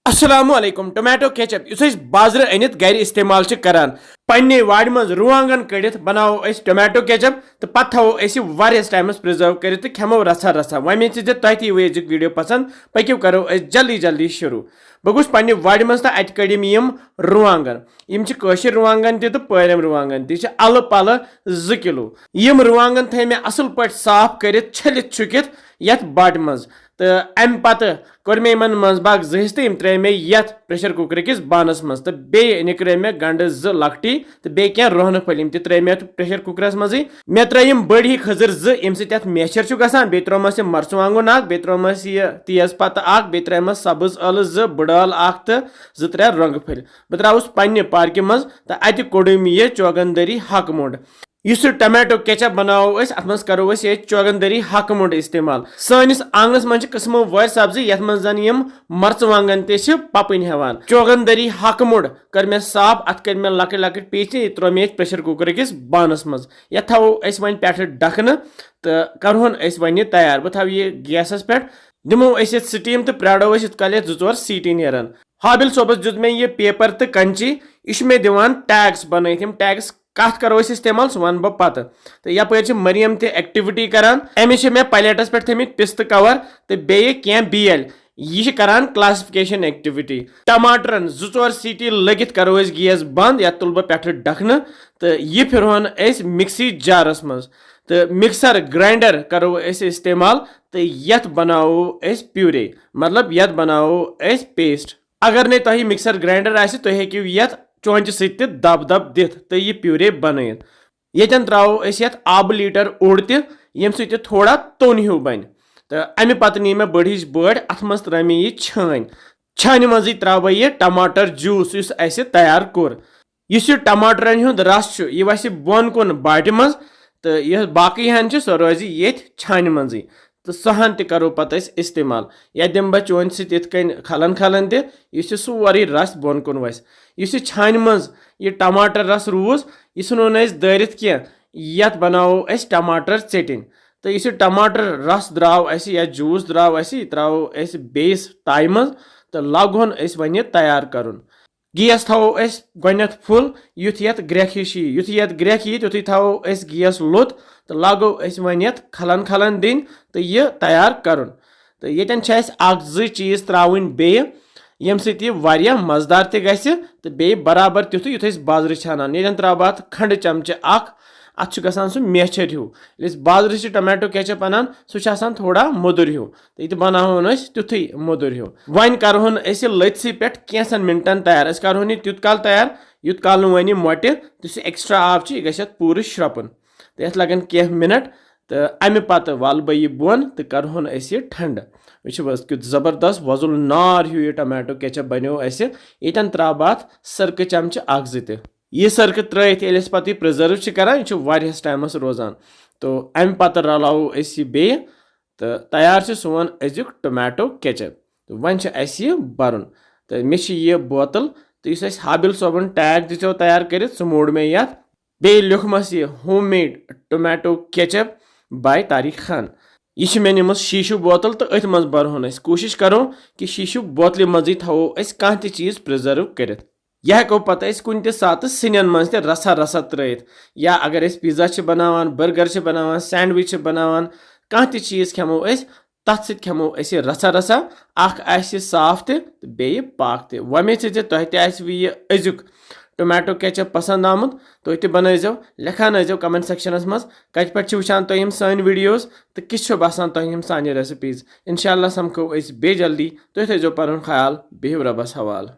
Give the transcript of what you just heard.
Assalamualaikum. Tomato ketchup. Yus is bazar anit gair istemal ch karan. Panne ward mans ruangan kadit banao is tomato ketchup to pat thao is various times preserve karit to khamo rasa rasa. Why means it taiti way video pasan pakyu karo is jaldi shuru. Bagus panne ward mans ta at kadimium ruangan. Im ch kashir ruangan te to param ruangan. Ti ch ala pala 2 kilo. Yim ruangan the me asul pat saaf karit chalit chukit yat bad mans. तो अम पत् core मे मन मज बाग जहिस तो त्रे मे यथ pressure cooker किस बानस मज तो बे निकरे मे गंड ज लकटी तो बे क्या रोहन फलिम तो त्रे मे प्रेशर कुकरस मज मे त्रयम बड़ी खजर ज यम से मेचर छु गसान बे त्रोमस मरचुवांगुन आक बे त्रोमस ये तेज पत्ता आक बे त्रेमस सब्ज अल ज बड़ाल आक तो ज त्रे रंग फल बे त्राउस पन्ने पार्क मज तो अत कोडम ये चौगंदरी हक मुंड इस टमाटो केचप बनाओ अत मज करो ये चौगंदरी हक मुंड इस्तेमाल सनिस आंगनस मज किस्मो वर सब्जी यथ मज जन यम मरचवांगन ते पपन हेवान चौगंदरी हक मुंड कर मे साफ अत कर मे लकट लकट पीस त्रो मे प्रेशर कुकर किस बानस मज ये थो वन पे डखन तो करहोन वन तैयार बह थो ये गैसस पे दिमो स्टीम तो प्राड़ो कल 2-4 सीटी नेरान हाबिल सोबस दुत मे ये पेपर तो कंची यह मे दिवान टैग्स बन टैग्स कत करो इस्तेमाल सह वन बह पत तो यपर मरियम ते एक्टिविटी करान अमिस मे पलेटस पे थमित पिस्त कवर तो बे क्या बीएल यह करान क्लासिफिकेशन एक्टिविटी टमाटरन 2-4 सीटी लगित करो गैस बंद या तुल बह पे डखन तो यह फिरहन मिक्सी जारस मज तो मिक्सर ग्राइंडर करो इस्तेमाल तो यथ बनाओ प्यूरे मतलब यथ बनाओ पेस्ट अगर ने तुह मिक्सर ग्राइंडर आसि तुह हेकिव यथ चौंच सत दब दब दिथ तो यह प्यूरे बन ये त्रो आब लीटर ओड तम सह थोड़ा तोन हूँ बन तो अमे पत नी मे बड़ बड़ अत मज त्र मे यह छान मज त्रा यह टमाटर जूस इस तैयार कोर इस टमाटरन हुंद रस यह वस बोन कुन बाटि मज तो यह बाकी हन सह रोज ये छान मज तो सहन त करो पत इस्तेमाल या दिम बह चोन सन खलन खलन सोरे रस बोन कुन वस इस छान मज यह टमाटर रस रूज यह नो दारित क्या यथ बनाओ टमाटर चटिन तो इस टमाटर रस द्राव या जूस द्राव त्रो बेस ताई मज तो लागोन वन तैयार कर गैस थो गो फुल युथ ये ग्रेख हिश युथ ये ग्रेख यी तुथु थो गैस लुत तो लागो वन खलन खलन दिन तो यह तैयार कर तो ये 1-2 चीज त्रावन बे यम सह मजदार तो बे बराबर तिथु युथ बाजार छानान ये त्रा अत खंड चमचे अत गसान सह मेचर हूँ बाजार से टमाटो केचप अनान सह थोड़ा मोदुर हूँ तो ये बनान तिथु मोदुर हूँ वन करहोन लथसी पे कैंसन मिनटन तैयार करहोन यह तुत काल तैयार युत काल वन मोटे तो एक्स्ट्रा आब यह गि पूरे श्रपन तो ये लगन कह मिनट तो अमे पत वाल बह यह बोन तो करहोन यह ठंड वह जबरदस्त वजुल नार हूँ यह टमाटो केचप बनो ये त्रा अत सरक चमचे 1-2 यह सरक त्रत पे प्रिजर्व करान यह टाइमस रोजान तो अमे पत रलाओ यह बे तो तैयार सोन अजुक टमाटो केचप तो वन यह भरन तो मे यह बोतल तो इस हाबिल सोबन टैग दिचो तैयार कर सह मोड़ मे ये बे लिखमस यह home made tomato ketchup by Tariq Khan यह मे निमस शीशु बोतल तो अथ मज भरहोन कोशिश करो कि शीशु बोतल मज थो कह चीज प्रिजर्व कर यह हेको पत कुन सात सिनन मज रसा रसा त्रत या अगर पिज्जा बनावान बर्गर बनावान सैंडविच बनावान कह चीज खेमो तथ सत खेमो रसा रसा साफ तो बे पाक वमेद तुह यह अजुक टमाटो केचप पसंद आमुत तुह तो बनजो लिखान कमेंट सेक्शनस मज कत पे वुचान तुम सान वीडियोस तो किस बसान तुम सान रेसिपीज इंशाल्लाह समखो बे जल्दी तुह थो पुन ख्याल बिहु रबस हवाल।